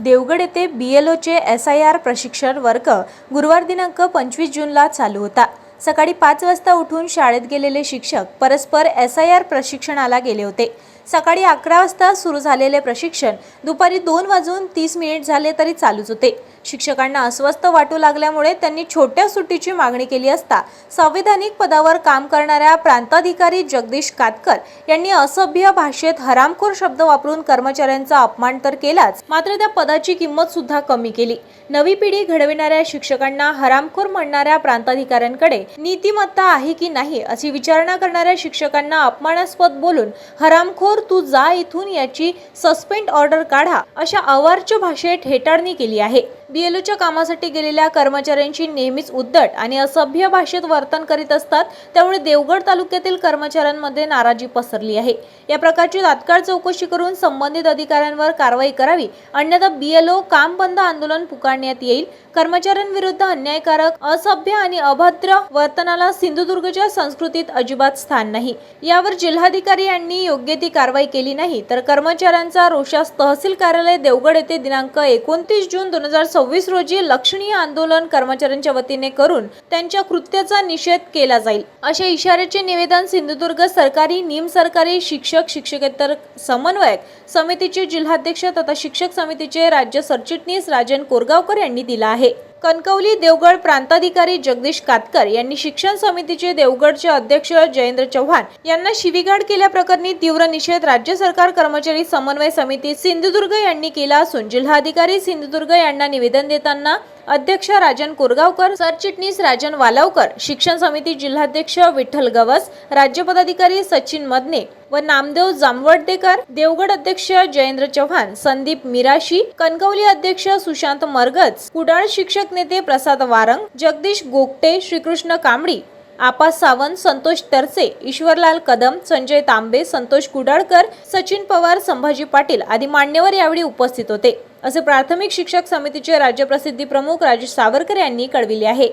देवगड येथे BLOचे SIR प्रशिक्षण वर्ग गुरुवार दिनांक 25 जूनला चालू होता। सकाळी 5 वाजता उठून शाळेत गेलेले शिक्षक परस्पर SIR प्रशिक्षणाला गेले होते। सकाळी 11 वाजता सुरू झालेले प्रशिक्षण दुपारी 2:30 झाले तरी चालूच होते। शिक्षकांना अस्वस्थ वाटू लागल्यामुळे त्यांनी छोट्या सुट्टीची मागणी केली असता संविधानिक पदावर काम करणाऱ्या प्रांताधिकारी जगदीश कातकर यांनी असभ्य भाषेत हरामखोर शब्द वापरून कर्मचाऱ्यांचा अपमान तर केलाच, मात्र त्या पदाची किंमत सुद्धा कमी केली। नवी पिढी घडविणाऱ्या शिक्षकांना हरामखोर म्हणणाऱ्या प्रांताधिकाऱ्यांकडे नीतिमत्ता आहे की नाही अशी विचारणा करणाऱ्या शिक्षकांना अपमानास्पद बोलून हरामखोर तू जा इथून याची सस्पेंड ऑर्डर काढा अशा अवाच्य भाषेत हेटाळणी केली आहे। BLOच्या कामासाठी गेलेल्या कर्मचाऱ्यांची नेहमीच उद्धट आणि असभ्य भाषेत वर्तन करीत असतात, त्यामुळे देवगड तालुक्यातील कर्मचाऱ्यांमध्ये नाराजी पसरली आहे। या प्रकारची तात्काळ चौकशी करून संबंधित अधिकाऱ्यांवर कारवाई करावी, अन्यथा BLO काम बंद आंदोलन पुकारण्यात येईल। कर्मचाऱ्यांविरुद्ध अन्यायकारक, असभ्य आणि अभद्र वर्तनाला सिंधुदुर्गच्या संस्कृतीत अजिबात स्थान नाही। यावर जिल्हाधिकारी यांनी योग्य ती कारवाई केली नाही तर कर्मचाऱ्यांचा रोषास तहसील कार्यालय देवगड येथे दिनांक 29 जून 2026 रोजी लक्षणीय आंदोलन कर्मचाऱ्यांच्या वतीने करून त्यांच्या कृत्याचा निषेध केला जाईल, अशा इशाऱ्याचे निवेदन सिंधुदुर्ग सरकारी, निमसरकारी, शिक्षकेतर समन्वयक समितीचे जिल्हाध्यक्ष तथा शिक्षक समितीचे राज्य सरचिटणीस राजन कोरगावकर यांनी दिला आहे। कणकवली देवगड प्रांताधिकारी जगदीश कातकर यांनी शिक्षण समितीचे देवगडचे अध्यक्ष जयेंद्र चव्हाण यांना शिवीगाळ केल्याप्रकरणी तीव्र निषेध राज्य सरकार कर्मचारी समन्वय समिती सिंधुदुर्ग यांनी केला असून जिल्हाधिकारी सिंधुदुर्ग यांना निवेदन देताना अध्यक्ष राजन कोरगावकर, सरचिटणीस राजन वालावकर, शिक्षण समिती जिल्हाध्यक्ष विठ्ठल गवस, राज्य पदाधिकारी सचिन मदने व नामदेव जामवडेकर, देवगड अध्यक्ष जयेंद्र चव्हाण, संदीप मिराशी, कणकवली अध्यक्ष सुशांत मरगज, कुडाळ शिक्षक नेते प्रसाद वारंग, जगदीश गोगटे, श्रीकृष्ण कांबडी, आपा सावंत, संतोष तरसे, ईश्वरलाल कदम, संजय तांबे, संतोष कुडाळकर, सचिन पवार, संभाजी पाटील आदी मान्यवर यावेळी उपस्थित होते, असे प्राथमिक शिक्षक समितीचे राज्य प्रसिद्धी प्रमुख राजेश सावरकर यांनी कळविले आहे।